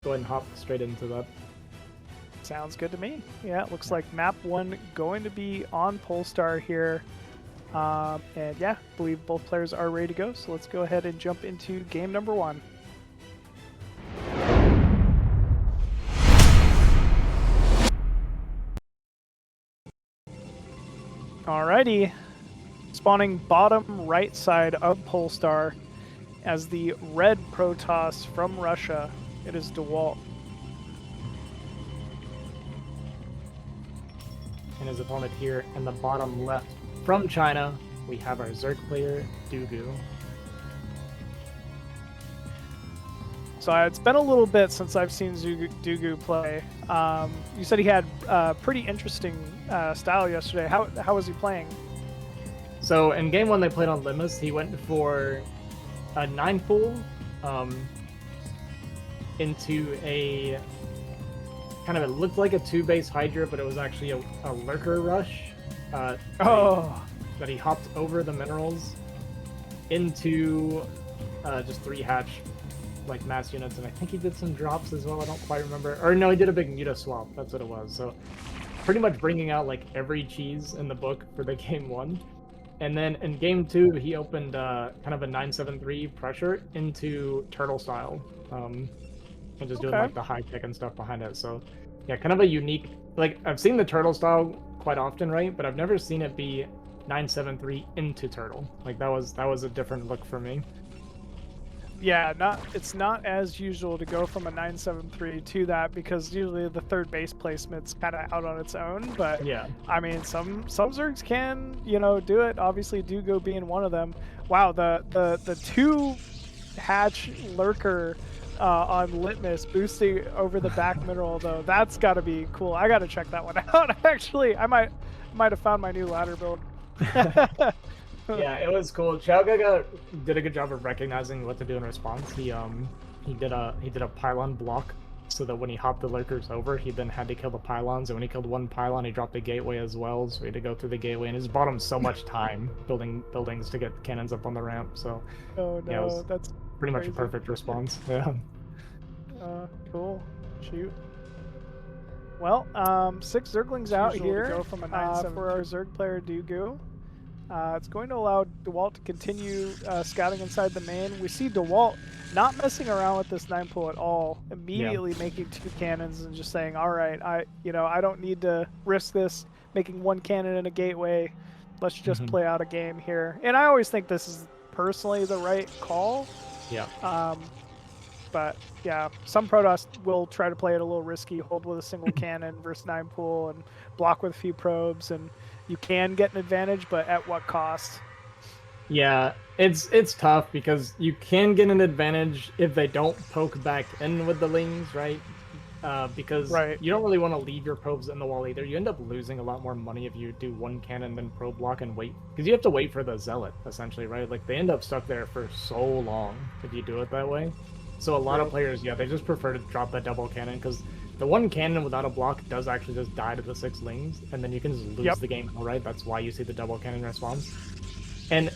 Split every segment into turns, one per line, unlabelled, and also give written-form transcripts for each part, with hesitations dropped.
go ahead and hop straight into that.
Sounds good to me. Yeah, it looks like map 1 going to be on Polestar here. And yeah, I believe both players are ready to go. So let's go ahead and jump into game number 1. Alrighty, spawning bottom right side of Polestar as the red Protoss from Russia. It is Dewalt.
And his opponent here in the bottom left from China, we have our Zerg player, DuGu.
So it's been a little bit since I've seen DuGu play. You said he had pretty interesting style yesterday. How was he playing?
So in game 1 they played on Limus, he went for a 9-pool into a kind of, it looked like a 2-base Hydra, but it was actually a lurker rush. That he hopped over the minerals into just 3 hatch like mass units, and I think he did some drops as well. I don't quite remember. Or no, he did a big muta swap. That's what it was. So pretty much bringing out like every cheese in the book for the game 1. And then in game 2, he opened kind of a 973 pressure into turtle style, and just doing like the high kick and stuff behind it. So yeah, kind of a unique. Like I've seen the turtle style quite often, right? But I've never seen it be 973 into turtle. Like that was a different look for me.
Yeah, it's not as usual to go from a 973 to that, because usually the third base placement's kind of out on its own. But
yeah,
I mean, some Zergs can, you know, do it. Obviously, DuGu being one of them. Wow, the 2 hatch lurker on Litmus boosting over the back mineral though. That's got to be cool. I got to check that one out. Actually, I might have found my new ladder build.
Yeah, it was cool. QiaoGege did a good job of recognizing what to do in response. He did a pylon block, so that when he hopped the lurkers over, he then had to kill the pylons. And when he killed one pylon, he dropped the gateway as well, so he had to go through the gateway. And his bought him so much time building buildings to get cannons up on the ramp. So
oh no,
yeah,
that's
pretty
crazy.
much a perfect response. Yeah.
Cool. Shoot. Well, 6 Zerglings out here to go from a for our Zerg player DuGu. It's going to allow Dewalt to continue scouting inside the main. We see Dewalt not messing around with this 9-pool at all. Immediately making 2 cannons and just saying, "All right, I don't need to risk this. Making 1 cannon in a gateway. Let's just play out a game here." And I always think this is personally the right call.
Yeah.
But yeah, some Protoss will try to play it a little risky, hold with a single cannon versus 9-pool, and block with a few probes, and you can get an advantage, but at what cost?
Yeah, it's tough because you can get an advantage if they don't poke back in with the lings, right? Because you don't really want to leave your probes in the wall either. You end up losing a lot more money if you do 1 cannon, then probe block and wait. Because you have to wait for the zealot, essentially, right? Like, they end up stuck there for so long if you do it that way. So a lot of players, yeah, they just prefer to drop that double cannon, because the 1 cannon without a block does actually just die to the 6 lings, and then you can just lose the game, right? That's why you see the double cannon response. And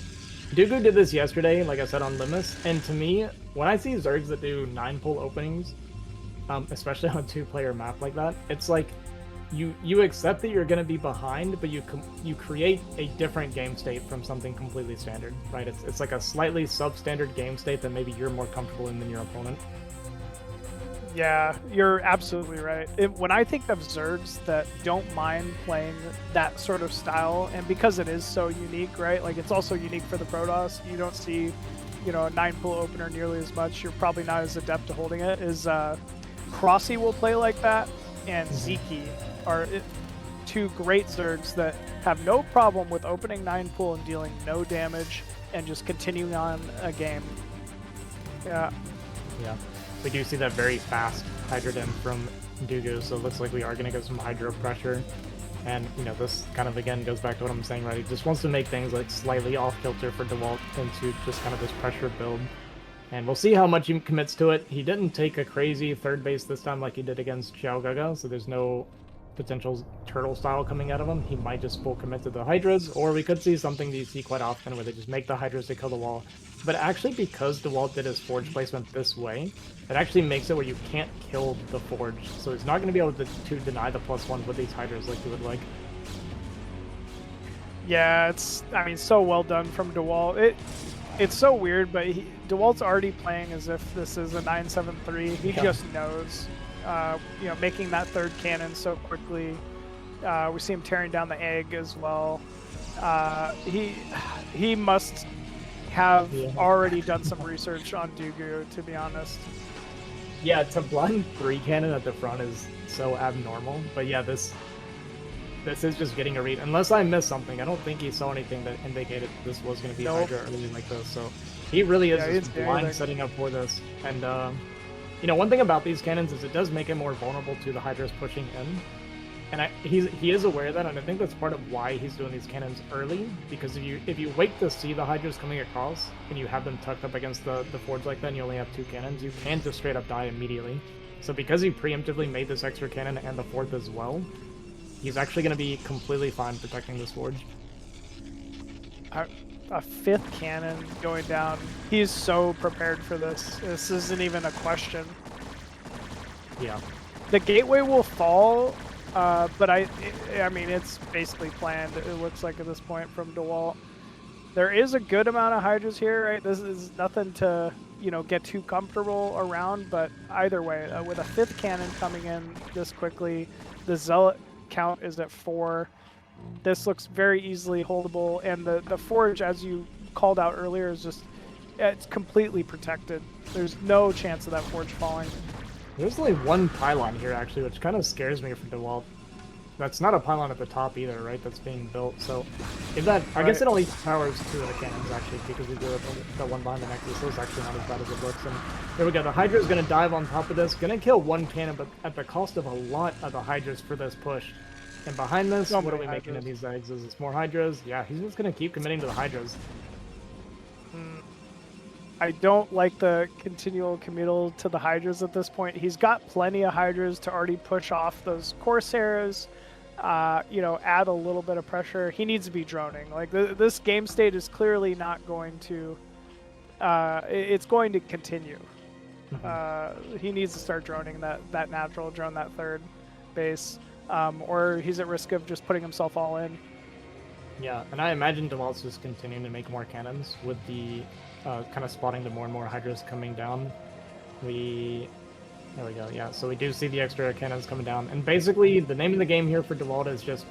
DuGu did this yesterday, like I said, on Limus, and to me, when I see Zergs that do 9-pull openings, especially on a 2-player map like that, it's like you accept that you're going to be behind, but you create a different game state from something completely standard, right? It's like a slightly substandard game state that maybe you're more comfortable in than your opponent.
Yeah, you're absolutely right. When I think of Zergs that don't mind playing that sort of style, and because it is so unique, right? Like, it's also unique for the Protoss. You don't see, a 9-pool opener nearly as much. You're probably not as adept to holding it. Crossy will play like that, and Sziky are 2 great Zergs that have no problem with opening 9-pool and dealing no damage and just continuing on a game. Yeah.
Yeah. We do see that very fast Hydra Den from DuGu, so it looks like we are going to get some Hydro pressure. And, this kind of, again, goes back to what I'm saying, right? He just wants to make things, like, slightly off-kilter for Dewalt into just kind of this pressure build. And we'll see how much he commits to it. He didn't take a crazy third base this time like he did against QiaoGege, so there's no potential turtle style coming out of him. He might just full commit to the Hydras, or we could see something that you see quite often where they just make the Hydras to kill the wall. But actually, because Dewalt did his Forge placement this way, it actually makes it where you can't kill the Forge. So it's not going to be able to deny the +1 with these Hydras like you would like.
Yeah, it's, I mean, so well done from Dewalt. It's so weird, but Dewalt's already playing as if this is a 9-7-3. He just knows, you know, making that third cannon so quickly. We see him tearing down the egg as well. He must have already done some research on DuGu, to be honest.
Yeah, to blind 3 cannon at the front is so abnormal, but yeah, this is just getting a read. Unless I missed something, I don't think he saw anything that indicated this was going to be Hydra early like this. So he really is just blind setting up for this. And you know, one thing about these cannons is it does make it more vulnerable to the Hydras pushing in. And he is aware of that, and I think that's part of why he's doing these cannons early. Because if you wait to see the Hydras coming across and you have them tucked up against the Forge like that, and you only have 2 cannons, you can just straight up die immediately. So because he preemptively made this extra cannon and the 4th as well, he's actually going to be completely fine protecting this Forge.
A 5th cannon going down. He's so prepared for this. This isn't even a question.
Yeah.
The gateway will fall, but I mean, it's basically planned, it looks like at this point from Dewalt. There is a good amount of Hydras here, right? This is nothing to, you know, get too comfortable around, but either way, with a 5th cannon coming in this quickly, the Zealot count is at 4. This looks very easily holdable, and the Forge, as you called out earlier, is just, it's completely protected. There's no chance of that Forge falling.
There's only 1 pylon here actually, which kind of scares me for Dewalt. That's not a pylon at the top either, right? That's being built. So if that, I guess it only powers 2 of the cannons actually, because we do have the one behind the Nexus. So it's actually not as bad as it looks. And here we go. The Hydra is going to dive on top of this, going to kill 1 cannon, but at the cost of a lot of the Hydras for this push. And behind this, what are we making of these eggs? Is this more Hydras? Yeah, he's just going to keep committing to the Hydras.
I don't like the continual committal to the Hydras at this point. He's got plenty of Hydras to already push off those Corsairs, you know, add a little bit of pressure. He needs to be droning. Like, this game state is clearly not going to, it's going to continue. He needs to start droning that natural, drone that 3rd base, or he's at risk of just putting himself all in.
Yeah, and I imagine Dewalt's just continuing to make more cannons with the kind of spotting the more and more Hydras coming down. There we go, yeah, so we do see the extra cannons coming down. And basically, the name of the game here for Dewalt is just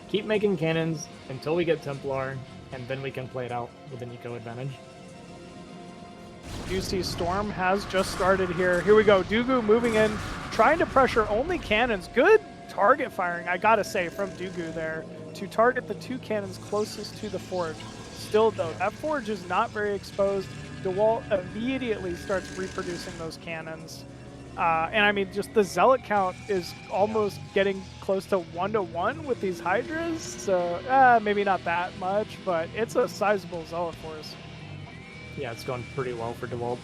keep making cannons until we get Templar, and then we can play it out with an eco advantage.
You see Storm has just started here. Here we go, DuGu moving in, trying to pressure only cannons. Good target firing, I gotta say, from DuGu there, to target the 2 cannons closest to the Forge. Still though, that Forge is not very exposed. Dewalt immediately starts reproducing those cannons. And I mean, just the Zealot count is almost getting close to 1-to-1 with these Hydras. So maybe not that much, but it's a sizable Zealot force.
Yeah, it's going pretty well for Dewalt.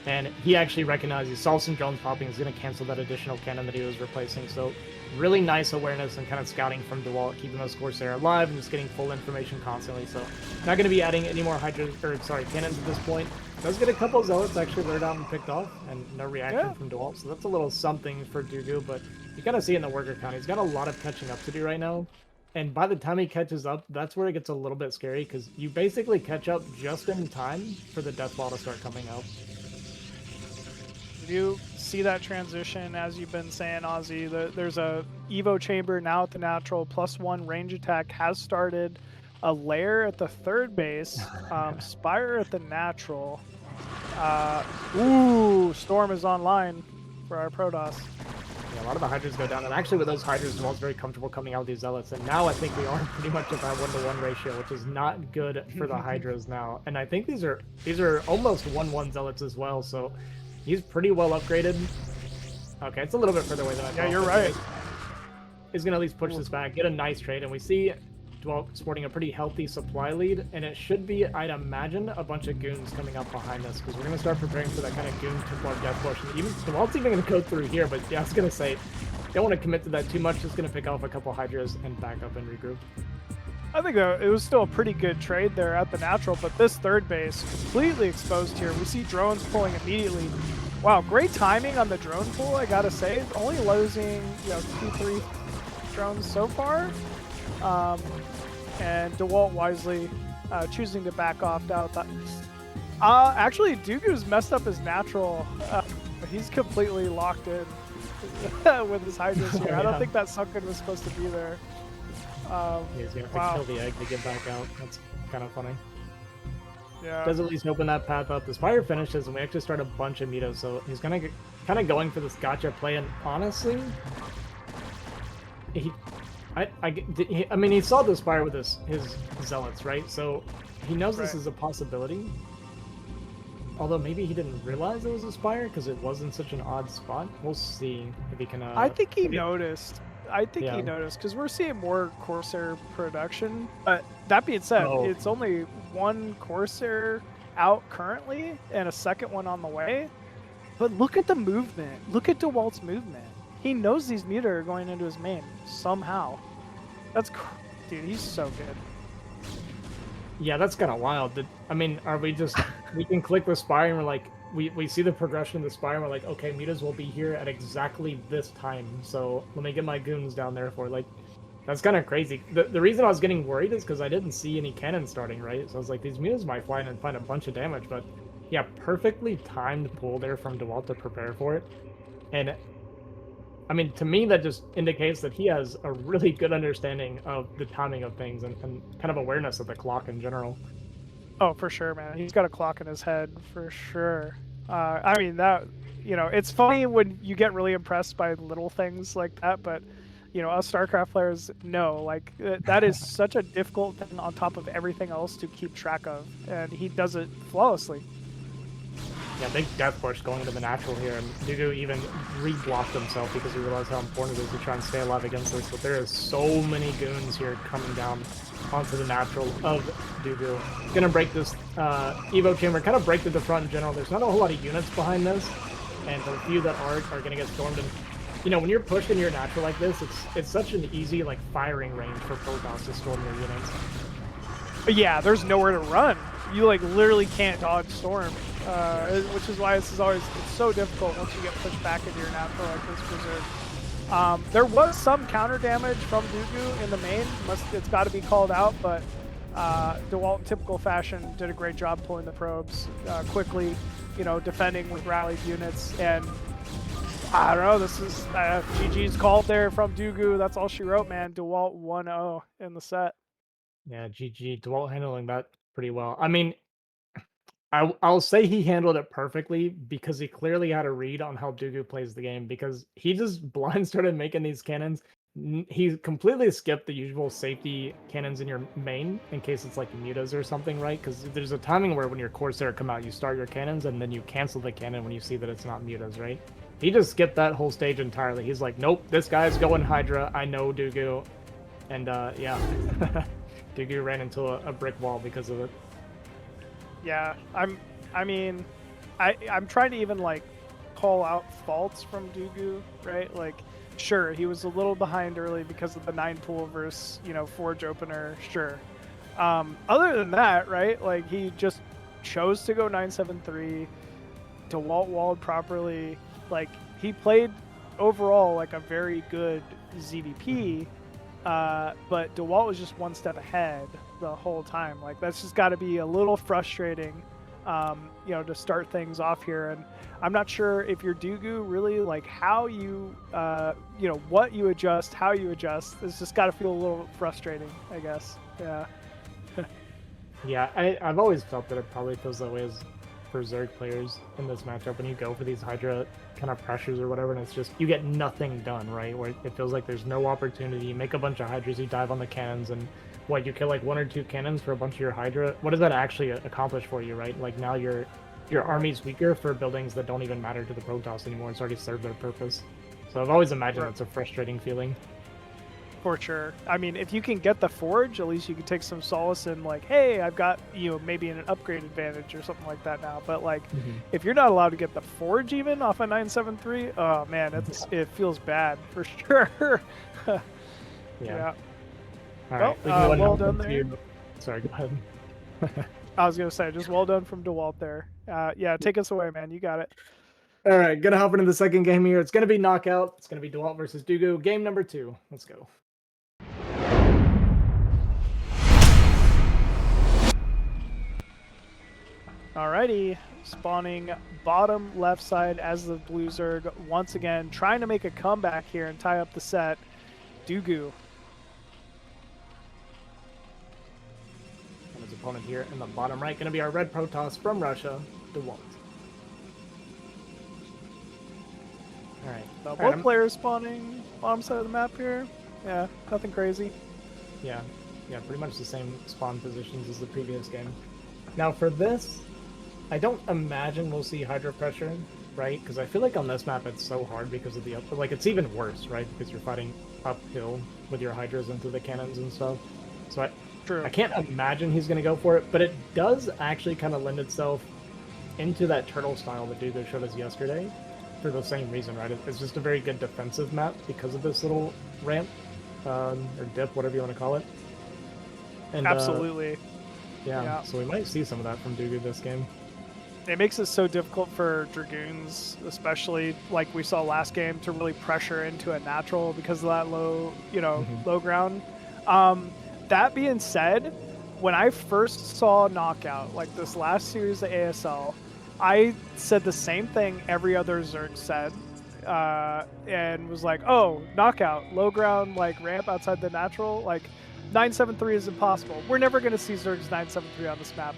And he actually recognized, he saw some drones popping, he's going to cancel that additional cannon that he was replacing. So really nice awareness and kind of scouting from Dewalt, keeping those Corsair alive and just getting full information constantly. So not going to be adding any more cannons at this point. Does get a couple of Zealots actually lured out and picked off, and no reaction from Dewalt. So that's a little something for DuGu, but you kind of see in the worker count, he's got a lot of catching up to do right now. And by the time he catches up, that's where it gets a little bit scary, because you basically catch up just in time for the death ball to start coming out.
You see that transition, as you've been saying, Ozzy. There's a Evo chamber now at the natural, +1 range attack has started. A lair at the 3rd base, Spire at the natural. Ooh, Storm is online for our Protoss.
Yeah, a lot of the Hydras go down, and actually with those Hydras, Dewalt's very comfortable coming out with these Zealots, and now I think we are pretty much at that 1-to-1 ratio, which is not good for the Hydras now. And I think these are almost 1-1 Zealots as well, so he's pretty well upgraded. Okay, it's a little bit further away than I thought.
Yeah, you're right.
He's going to at least push this back, get a nice trade, and we see Dewalt sporting a pretty healthy supply lead, and it should be, I'd imagine, a bunch of goons coming up behind us, because we're going to start preparing for that kind of goon Templar death push. And even Dewalt's even going to go through here, but yeah, I was going to say, don't want to commit to that too much. Just going to pick off a couple Hydras and back up and regroup.
I think it was still a pretty good trade there at the natural, but this third base completely exposed here. We see drones pulling immediately. Wow, great timing on the drone pull, I gotta say. Only losing, 2-3 drones so far. And Dewalt wisely choosing to back off out. Actually, DuGu's messed up his natural. He's completely locked in with his Hydras here.
Yeah.
I don't think that sunken was supposed to be there.
He's gonna have to kill the egg to get back out. That's kind of funny.
Yeah.
Does at least open that path up. The Spire finishes, and we actually start a bunch of Mitos, so he's gonna get kind of going for this gotcha play. And honestly, I mean, he saw the Spire with his zealots, right? So he knows this is a possibility. Although maybe he didn't realize it was a Spire because it was in such an odd spot. We'll see if he can.
I think he noticed. I think he noticed because we're seeing more Corsair production. But that being said, it's only one Corsair out currently and a second one on the way. But look at the movement. Look at Dewalt's movement. He knows these Muta are going into his main somehow. Dude, he's so good.
Yeah, that's kind of wild. I mean, are we just... we can click the Spire and we're like... We see the progression of the Spire and we're like, okay, Mutas will be here at exactly this time. So let me get my goons down there for like... That's kind of crazy. The reason I was getting worried is because I didn't see any cannons starting, right? So I was like, these Mutas might fly in and find a bunch of damage. But yeah, perfectly timed pull there from Dewalt to prepare for it. And I mean, to me, that just indicates that he has a really good understanding of the timing of things and kind of awareness of the clock in general.
Oh, for sure, man. He's got a clock in his head, for sure. I mean, that, it's funny when you get really impressed by little things like that, but, us StarCraft players know, like, that is such a difficult thing on top of everything else to keep track of, and he does it flawlessly.
Yeah, big death push going into the natural here, and DuGu even re-blocked himself because he realized how important it is to try and stay alive against this, but there is so many goons here coming down onto the natural of DuGu. Gonna break this Evo chamber, kind of break through the front in general. There's not a whole lot of units behind this, and the few that are gonna get stormed. And when you're pushed in your natural like this, it's such an easy like firing range for Protoss to storm your units.
But yeah, there's nowhere to run. You like literally can't dodge storm, which is why it's so difficult once you get pushed back into your natural like this for Zerg. There was some counter damage from DuGu in the main. It's got to be called out, but Dewalt, in typical fashion, did a great job pulling the probes quickly, defending with rallied units. And I don't know, this is GG's called there from DuGu. That's all she wrote, man. Dewalt 1-0 in the set.
Yeah, GG. Dewalt handling that pretty well. I mean, I'll say he handled it perfectly because he clearly had a read on how DuGu plays the game, because he just blind started making these cannons. He completely skipped the usual safety cannons in your main in case it's like mutas or something, right? Because there's a timing where when your Corsair come out, you start your cannons and then you cancel the cannon when you see that it's not mutas, right? He just skipped that whole stage entirely. He's like, nope, this guy's going Hydra. I know DuGu. And yeah, DuGu ran into a brick wall because of it.
Yeah, I'm trying to even like call out faults from DuGu, right? Like, sure, he was a little behind early because of the 9 pool versus, Forge opener, sure. Other than that, right, like he just chose to go 9-7-3, Dewalt walled properly. Like, he played overall like a very good ZVP, but Dewalt was just one step ahead the whole time. Like, that's just got to be a little frustrating, to start things off here. And I'm not sure if you're DuGu, really, like how you, what you adjust, how you adjust. It's just got to feel a little frustrating, I guess. Yeah.
Yeah, I've always felt that it probably feels that way as for Zerg players in this matchup when you go for these Hydra kind of pressures or whatever, and it's just you get nothing done, right? Where it feels like there's no opportunity. You make a bunch of Hydras, you dive on the cannons, and you kill like 1 or 2 cannons for a bunch of your Hydra. What does that actually accomplish for you, right? Like, now your army's weaker for buildings that don't even matter to the Protoss anymore. It's already served their purpose. So I've always imagined it's a frustrating feeling.
For sure. I mean, if you can get the Forge, at least you can take some solace in like, hey, I've got, you know, maybe an upgrade advantage or something like that now. But like, if you're not allowed to get the Forge even off a 973, oh man, it feels bad for sure. Yeah.
All right.
Well done there.
Sorry, go ahead.
I was gonna say, just well done from Dewalt there. Yeah, take us away, man. You got it.
All right, gonna hop into the second game here. It's gonna be knockout. It's gonna be Dewalt versus DuGu. Game number 2. Let's go.
Alrighty, spawning bottom left side as the blue Zerg once again, trying to make a comeback here and tie up the set. DuGu.
And his opponent here in the bottom right, going to be our red Protoss from Russia, Dewalt. Alright.
Both players spawning bottom side of the map here. Yeah, nothing crazy.
Yeah, pretty much the same spawn positions as the previous game. Now for this, I don't imagine we'll see Hydra pressure, right? Because I feel like on this map it's so hard because of the like it's even worse, right? Because you're fighting uphill with your Hydras into the cannons and stuff. So I can't imagine he's going to go for it, but it does actually kind of lend itself into that turtle style that DuGu showed us yesterday for the same reason, right? It's just a very good defensive map because of this little ramp, or dip, whatever you want to call it. And,
absolutely.
Yeah, so we might see some of that from DuGu this game.
It makes it so difficult for Dragoons, especially like we saw last game, to really pressure into a natural because of that low, low ground. That being said, when I first saw Knockout, like this last series of ASL, I said the same thing every other Zerg said, and was like, oh, Knockout, low ground, like ramp outside the natural, like 973 is impossible. We're never going to see Zerg's 973 on this map.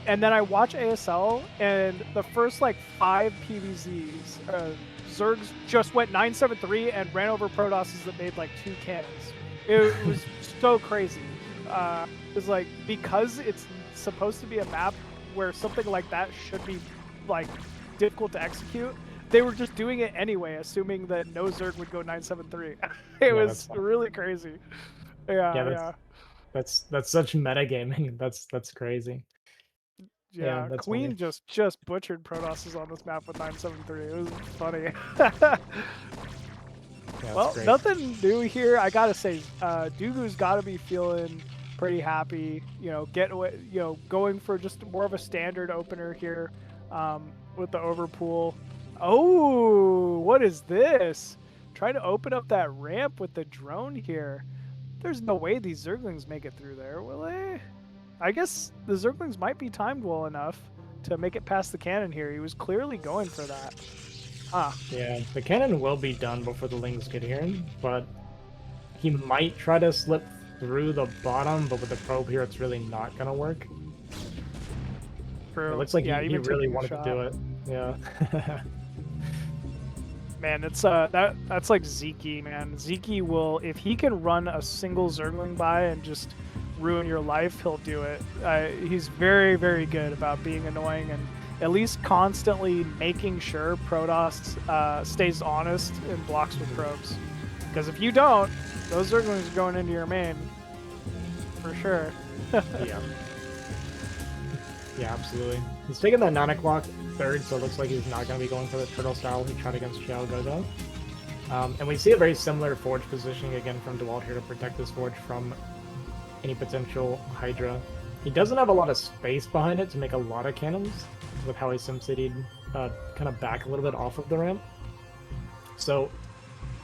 And then I watch ASL, and the first like 5 PvZs, Zergs just went 973 and ran over Protosses that made like 2 cannons. It was so crazy. It was like, because it's supposed to be a map where something like that should be like difficult to execute, they were just doing it anyway, assuming that no Zerg would go 973. It was really crazy.
That's such metagaming. That's crazy.
Yeah, Queen funny. just butchered Protosses on this map with 973. It was funny. Well, great. Nothing new here. I gotta say, DuGu's gotta be feeling pretty happy. Going for just more of a standard opener here, with the overpool. Oh, what is this? Trying to open up that ramp with the drone here. There's no way these Zerglings make it through there, will they? I guess the Zerglings might be timed well enough to make it past the cannon here. He was clearly going for that.
Yeah, the cannon will be done before the Lings get here, but he might try to slip through the bottom, but with the probe here, it's really not going to work. It looks like he really wanted to do it. Yeah.
Man, it's that's like Sziky, man. Sziky will, if he can run a single Zergling by and just ruin your life, he'll do it. He's very, very good about being annoying and at least constantly making sure Protoss stays honest and blocks with probes. Because if you don't, those Zerglings are going into your main. For sure.
Yeah, absolutely. He's taking that 9 o'clock third, so it looks like he's not going to be going for the turtle style he tried against QiaoGege. And we see a very similar Forge positioning again from Dewalt here to protect this Forge from any potential Hydra. He doesn't have a lot of space behind it to make a lot of cannons with how he SimCity'd kind of back a little bit off of the ramp. So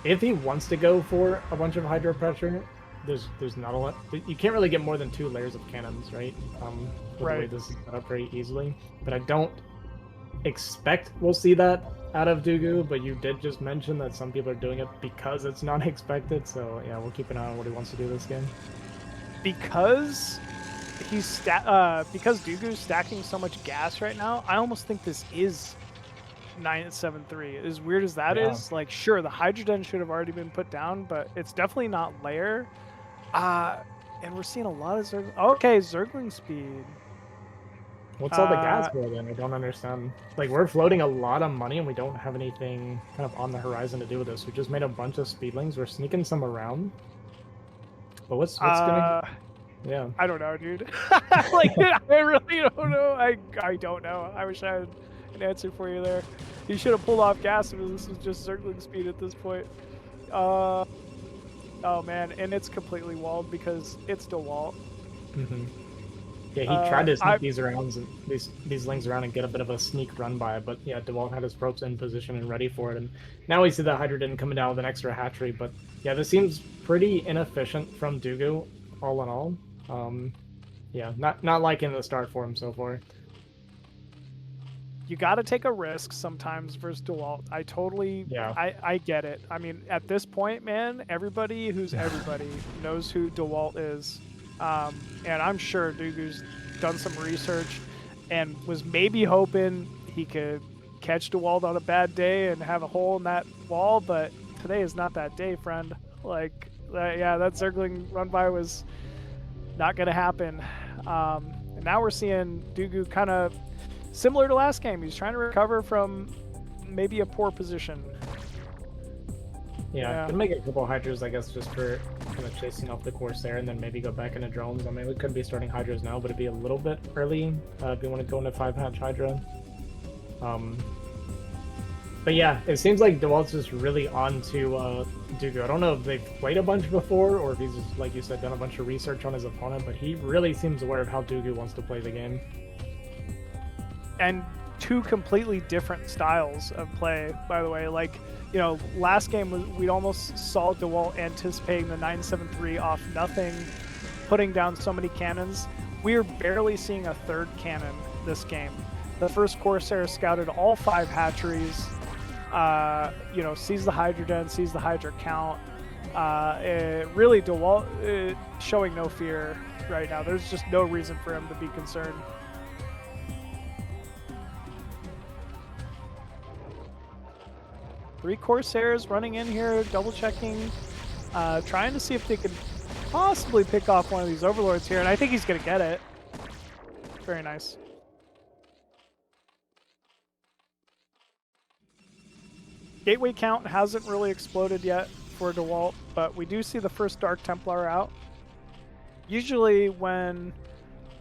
if he wants to go for a bunch of Hydra pressure, there's not a lot. You can't really get more than 2 layers of cannons, right? With the way this is set up very easily. But I don't expect we'll see that out of DuGu, but you did just mention that some people are doing it because it's not expected, so yeah, we'll keep an eye on what he wants to do this game.
Because because DuGu's stacking so much gas right now, I almost think this is 973. As weird as that is, like, sure, the Hydrogen should have already been put down, but it's definitely not layer. And we're seeing a lot of Zergling. Okay, Zergling speed.
What's all the gas for then? I don't understand. Like, we're floating a lot of money and we don't have anything kind of on the horizon to do with this. We just made a bunch of speedlings. We're sneaking some around. But what's gonna? Yeah.
I don't know, dude. Like, I really don't know. I don't know. I wish I had an answer for you there. He should have pulled off gas because this was just circling speed at this point. Oh man, and it's completely walled because it's Dewalt.
Yeah, he tried to sneak these around, these lings around and get a bit of a sneak run by, but yeah, Dewalt had his probes in position and ready for it, and now we see that Hydra didn't coming down with an extra hatchery, but yeah, this seems pretty inefficient from DuGu, all in all. Yeah, not liking the start for him so far.
You got to take a risk sometimes versus Dewalt. I totally, I get it. I mean, at this point, man, everybody who's everybody knows who Dewalt is. And I'm sure DuGu's done some research and was maybe hoping he could catch Dewalt on a bad day and have a hole in that wall, but today is not that day, friend. Like, yeah, that Zergling run by was not going to happen. And now we're seeing DuGu kind of similar to last game. He's trying to recover from maybe a poor position.
Yeah, could make a couple of Hydras, I guess, just for kind of chasing off the Corsair and then maybe go back into drones. I mean, we could be starting Hydras now, but it'd be a little bit early if you want to go into 5-hatch Hydra. But yeah, it seems like Dewalt's just really on to DuGu. I don't know if they've played a bunch before or if he's just, like you said, done a bunch of research on his opponent, but he really seems aware of how DuGu wants to play the game.
And two completely different styles of play, by the way. Like, you know, last game we almost saw Dewalt anticipating the 973 off nothing, putting down so many cannons. We're barely seeing a third cannon this game. The first Corsair scouted all 5 hatcheries, you know, sees the Hydra den, sees the Hydra count. Really, Dewalt showing no fear right now. There's just no reason for him to be concerned. Three Corsairs running in here, double checking, trying to see if they could possibly pick off one of these Overlords here, and I think he's going to get it. Very nice. Gateway count hasn't really exploded yet for Dewalt, but we do see the first Dark Templar out. Usually when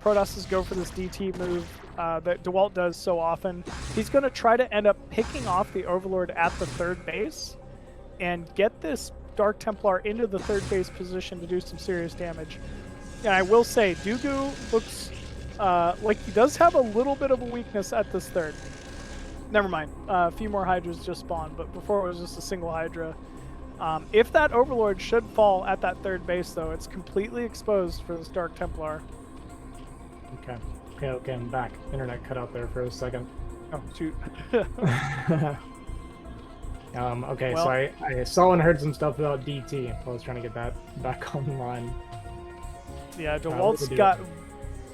Protosses go for this DT move that Dewalt does so often, he's going to try to end up picking off the Overlord at the third base and get this Dark Templar into the third base position to do some serious damage. And I will say, DuGu looks like he does have a little bit of a weakness at this third. Never mind, a few more Hydras just spawned, but before it was just a single Hydra. If that Overlord should fall at that third base, though, it's completely exposed for this Dark Templar.
Okay, I'm back. Internet cut out there for a second.
Oh, shoot.
Okay, well, so I saw and heard some stuff about DT. I was trying to get that back online.
Yeah, Dewalt's got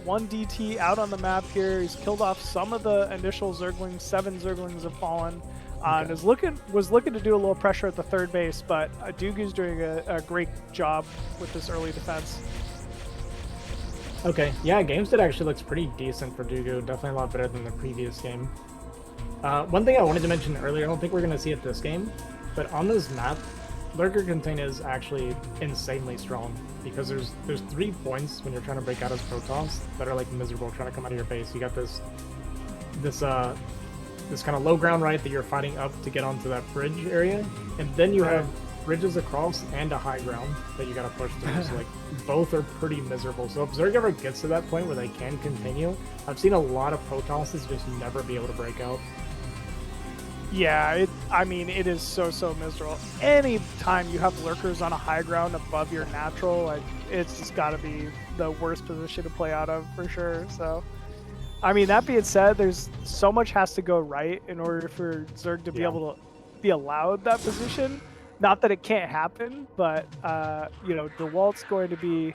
one DT out on the map here. He's killed off some of the initial Zerglings. 7 Zerglings have fallen. And was looking to do a little pressure at the third base, but DuGu's doing a great job with this early defense.
Okay, yeah, game state actually looks pretty decent for DuGu. Definitely a lot better than the previous game. One thing I wanted to mention earlier, I don't think we're going to see it this game, but on this map, Lurker Contain is actually insanely strong because there's 3 points when you're trying to break out as Protoss that are like miserable trying to come out of your base. You got this kind of low ground right that you're fighting up to get onto that bridge area, and then you have bridges across and a high ground that you got to push through. So like both are pretty miserable. So if Zerg ever gets to that point where they can continue, I've seen a lot of Protosses just never be able to break out.
Yeah, I mean, it is so miserable. Any time you have lurkers on a high ground above your natural, like, it's just got to be the worst position to play out of for sure. So, I mean, that being said, there's so much has to go right in order for Zerg to be able to be allowed that position. Not that it can't happen, but you know, Dewalt's going to be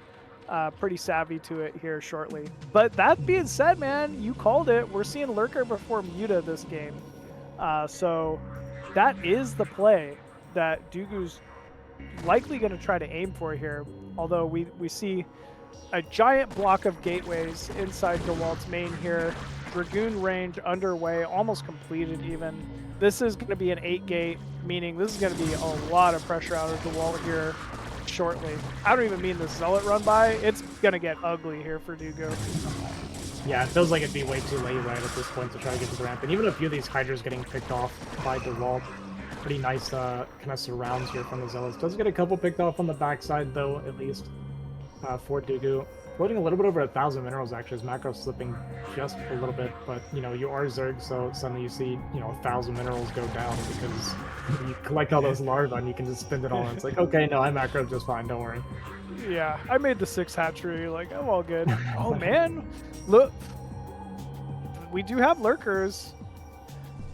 pretty savvy to it here shortly. But that being said, man, you called it. We're seeing Lurker before Muta this game. So that is the play that DuGu's likely going to try to aim for here. Although we see a giant block of gateways inside Dewalt's main here. Dragoon range underway, almost completed even. This is going to be an 8-gate, meaning this is going to be a lot of pressure out of Dewalt here. shortly. I don't even mean the Zealot run by. It's gonna get ugly here for DuGu.
Yeah, it feels like it'd be way too late right at this point to try to get to the ramp. And even a few of these Hydras getting picked off by Dewalt. Pretty nice kind of surrounds here from the Zealots. Does get a couple picked off on the backside, though, at least for DuGu. Floating a little bit over 1,000 minerals, actually. His macro slipping just a little bit. But, you know, you are Zerg, so suddenly you see, you know, 1,000 minerals go down because you collect all those larvae and you can just spend it all. And it's like, okay, no, I macroed just fine, don't worry.
Yeah, I made the 6 hatchery, like, I'm all good. Oh, man, look. We do have lurkers.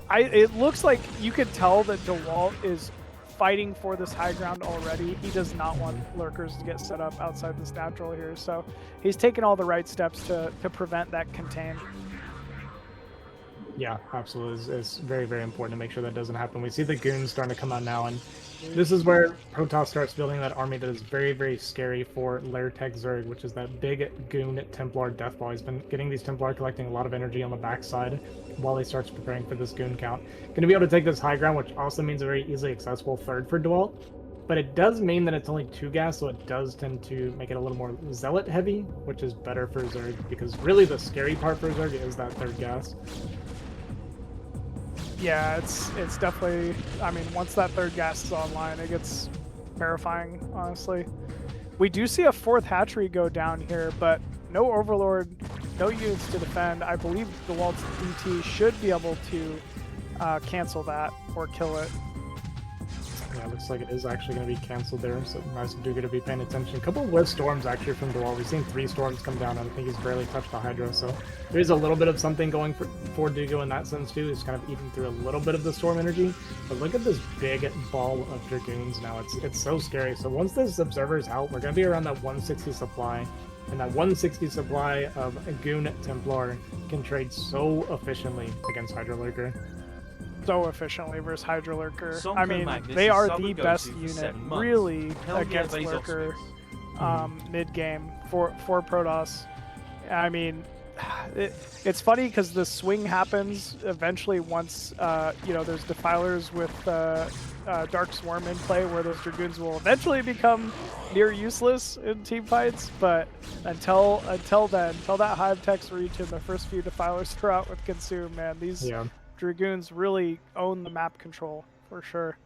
It looks like you could tell that Dewalt is fighting for this high ground already. He does not want lurkers to get set up outside this natural here, so he's taken all the right steps to prevent that contain.
Yeah, absolutely. It's very, very important to make sure that doesn't happen. We see the goons starting to come out now, and this is where Protoss starts building that army that is very, very scary for Lair Tech Zerg, which is that big goon Templar Deathball. He's been getting these Templar collecting a lot of energy on the backside while he starts preparing for this goon count. Going to be able to take this high ground, which also means a very easily accessible third for Dewalt. But it does mean that it's only 2 gas, so it does tend to make it a little more Zealot heavy, which is better for Zerg, because really the scary part for Zerg is that third gas.
Yeah, it's definitely, I mean, once that third gas is online, it gets terrifying, honestly. We do see a 4th hatchery go down here, but no Overlord, no units to defend. I believe Dewalt's DT should be able to cancel that or kill it.
Yeah, looks like it is actually going to be canceled there, so nice of DuGu to be paying attention. A couple of whiff storms actually from Dewalt. We've seen 3 storms come down, and I think he's barely touched the Hydra, so there's a little bit of something going for DuGu in that sense too. He's kind of eating through a little bit of the storm energy, but look at this big ball of Dragoons now. It's so scary. So once this Observer is out, we're going to be around that 160 supply, and that 160 supply of a Goon Templar can trade so efficiently against Hydra Lurker.
So efficiently versus Hydra Lurker. I mean, they are the best unit, really, against Lurker mid-game for Protoss. I mean, it's funny because the swing happens eventually once, you know, there's Defilers with Dark Swarm in play, where those Dragoons will eventually become near useless in team fights, but until then, until that Hive Tech's reach and the first few Defilers throw out with Consume, man, these... Yeah. Dragoons really own the map control for sure.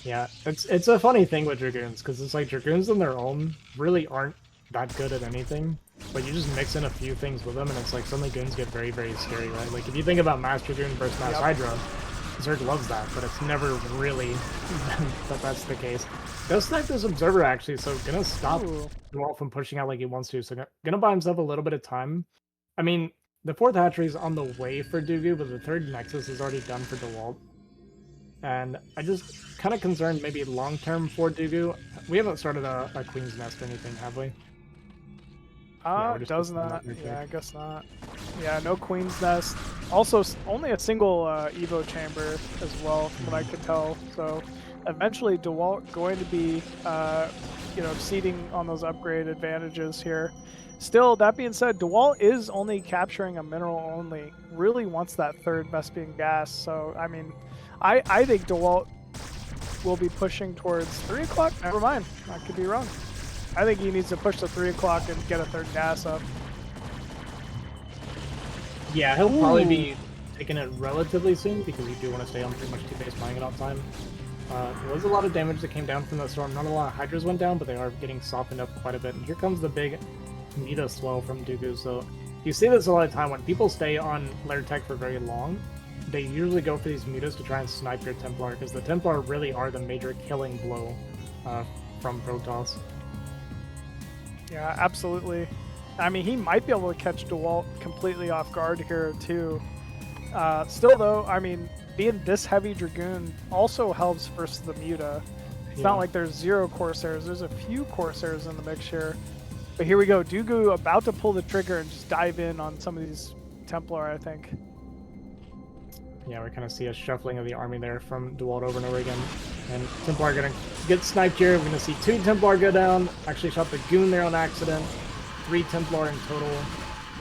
Yeah, it's a funny thing with Dragoons, because it's like Dragoons on their own really aren't that good at anything, but you just mix in a few things with them and it's like suddenly goons get very, very scary, right? Like if you think about Mass Dragoon versus Mass Hydra, Zerg loves that, but it's never really that's the case. Does snipe this Observer actually, so gonna stop Dewalt from pushing out like he wants to, so gonna buy himself a little bit of time. I mean, the 4th hatchery is on the way for DuGu, but the 3rd Nexus is already done for Dewalt. And I just kind of concerned maybe long-term for DuGu. We haven't started a Queen's Nest or anything, have we?
Does not. Yeah, I guess not. Yeah, no Queen's Nest. Also, only a single Evo chamber as well, from what I could tell. So eventually Dewalt going to be, you know, seeding on those upgrade advantages here. Still, that being said, Dewalt is only capturing a mineral only. Really wants that 3rd Vespian gas. So, I mean, I think Dewalt will be pushing towards 3 o'clock. Never mind. I could be wrong. I think he needs to push to 3 o'clock and get a 3rd gas up.
Yeah, he'll probably be taking it relatively soon because you do want to stay on pretty much 2-base mining at all time. There was a lot of damage that came down from that storm. Not a lot of Hydras went down, but they are getting softened up quite a bit. And here comes the big Meta swell from DuGu. So you see this a lot of time when people stay on Lair Tech for very long. They usually go for these mutas to try and snipe your Templar, because the Templar really are the major killing blow from Protoss.
Yeah, absolutely. I mean, he might be able to catch Dewalt completely off guard here too. Still though, I mean, being this heavy Dragoon also helps versus the muta. It's not like there's 0 Corsairs. There's a few Corsairs in the mix here. But here we go. DuGu about to pull the trigger and just dive in on some of these Templar, I think.
Yeah, we kind of see a shuffling of the army there from Dewalt over and over again. And Templar are going to get sniped here. We're going to see 2 Templar go down. Actually shot the Goon there on accident. 3 Templar in total.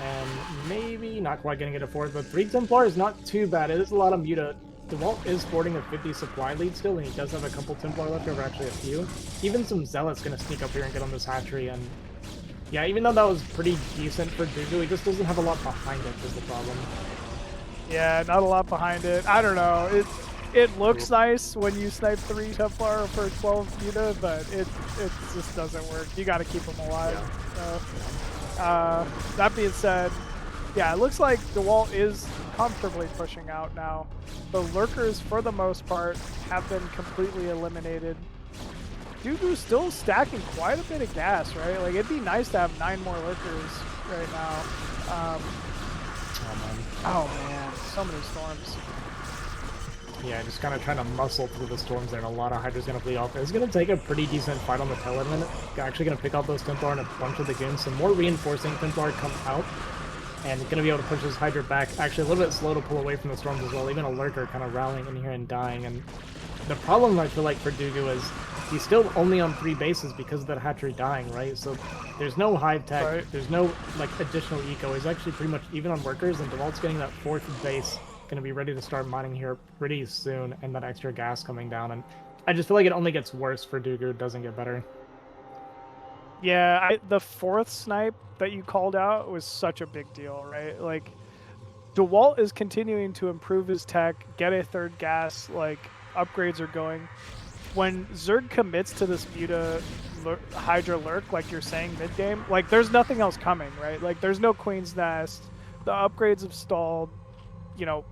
And maybe not quite going to get a 4th, but 3 Templar is not too bad. It is a lot of muta Dewalt is sporting a 50 supply lead still, and he does have a couple Templar left over, actually a few. Even some Zealots gonna sneak up here and get on this hatchery, and yeah, even though that was pretty decent for DuGu, he just doesn't have a lot behind it is the problem.
Yeah, not a lot behind it. I don't know. It looks nice when you snipe 3 Templar for 12 Muta, but it just doesn't work. You got to keep them alive. Yeah. So, that being said, yeah, it looks like Dewalt is comfortably pushing out now. The lurkers, for the most part, have been completely eliminated. DuGu's still stacking quite a bit of gas, right? Like, it'd be nice to have 9 more lurkers right now. Oh man, so many storms.
Yeah, just kind of trying to muscle through the storms there, and a lot of Hydra's going to bleed off. It's going to take a pretty decent fight on the tail end. Actually going to pick out those Templar and a bunch of the goons. Some more reinforcing Templar come out, and going to be able to push this Hydra back. Actually, a little bit slow to pull away from the storms as well. Even a lurker kind of rallying in here and dying. And the problem, I feel like, for DuGu is he's still only on 3 bases because of that hatchery dying, right? So there's no hive tech, right. There's no like additional eco. He's actually pretty much even on workers, and Dewalt's getting that 4th base, going to be ready to start mining here pretty soon, and that extra gas coming down. And I just feel like it only gets worse for DuGu, it doesn't get better.
Yeah, the 4th snipe that you called out was such a big deal, right? Like, Dewalt is continuing to improve his tech, get a 3rd gas, like, upgrades are going. When Zerg commits to this Muta Hydra lurk, like you're saying mid-game, like there's nothing else coming, right? Like there's no Queen's Nest, the upgrades have stalled, you know,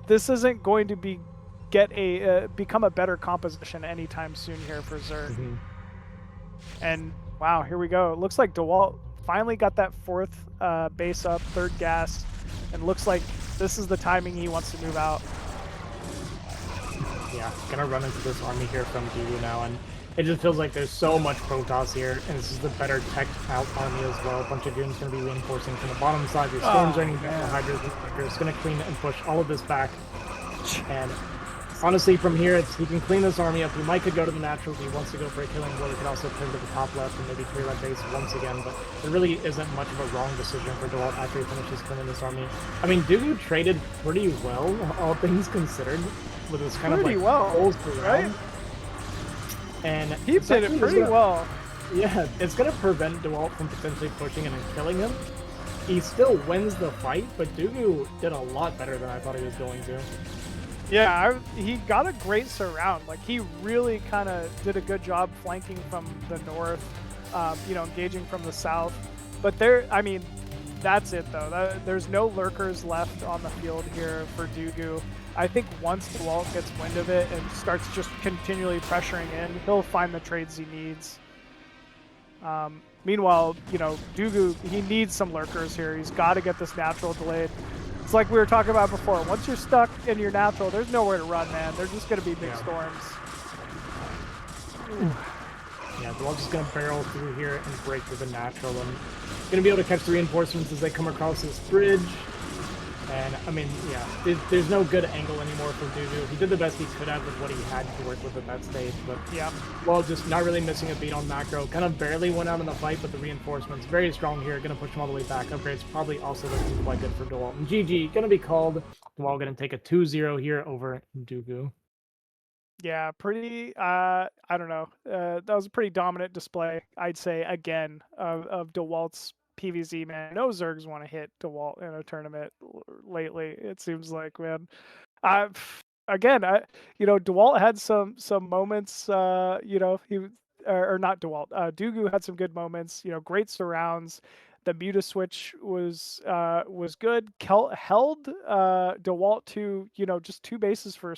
this isn't going to become a better composition anytime soon here for Zerg.
Mm-hmm.
And wow, here we go. It looks like Dewalt finally got that 4th base up, 3rd gas, and looks like this is the timing he wants to move out.
Yeah, gonna run into this army here from DuGu now, and it just feels like there's so much Protoss here, and this is the better tech out army as well. A bunch of goons gonna be reinforcing from the bottom side. Your storms raining down, the Hydras and Lurkers gonna clean and push all of this back. And honestly, from here, he can clean this army up. He might could go to the naturals. He wants to go for a killing blow. He could also turn to the top left and maybe clear that base once again. But it really isn't much of a wrong decision for Dewalt after he finishes cleaning this army. I mean, DuGu traded pretty well, all things considered, with this kind
pretty
of like
well,
right? And
he did it pretty well.
Yeah, it's gonna prevent Dewalt from potentially pushing him and killing him. He still wins the fight, but DuGu did a lot better than I thought he was going to.
Yeah, he got a great surround. Like, he really kind of did a good job flanking from the north, you know, engaging from the south. But I mean, that's it though. There's no lurkers left on the field here for DuGu. I think once Dewalt gets wind of it and starts just continually pressuring in, he'll find the trades he needs. Meanwhile, you know, DuGu, he needs some lurkers here. He's got to get this natural delayed. It's like we were talking about before. Once you're stuck in your natural, there's nowhere to run, man. They're just going to be big storms.
Yeah, Dewalt's just going to barrel through here and break through the natural, and going to be able to catch the reinforcements as they come across this bridge. And, I mean, yeah, there's no good angle anymore for DuGu. He did the best he could have with what he had to work with at that stage, but yeah, well, just not really missing a beat on macro. Kind of barely went out in the fight, but the reinforcements very strong here. Going to push him all the way back. Upgrades probably also looking quite good for Dewalt. And GG, going to be called. Dewalt going to take a 2-0 here over DuGu.
Yeah, pretty, I don't know. That was a pretty dominant display, I'd say, again, of Dewalt's PvZ, man. No Zergs want to hit Dewalt in a tournament lately, it seems like, man. Again, you know, Dewalt had some moments, you know, or not Dewalt, DuGu had some good moments, you know, great surrounds. The Muta switch was good. Held Dewalt to, you know, just 2 bases for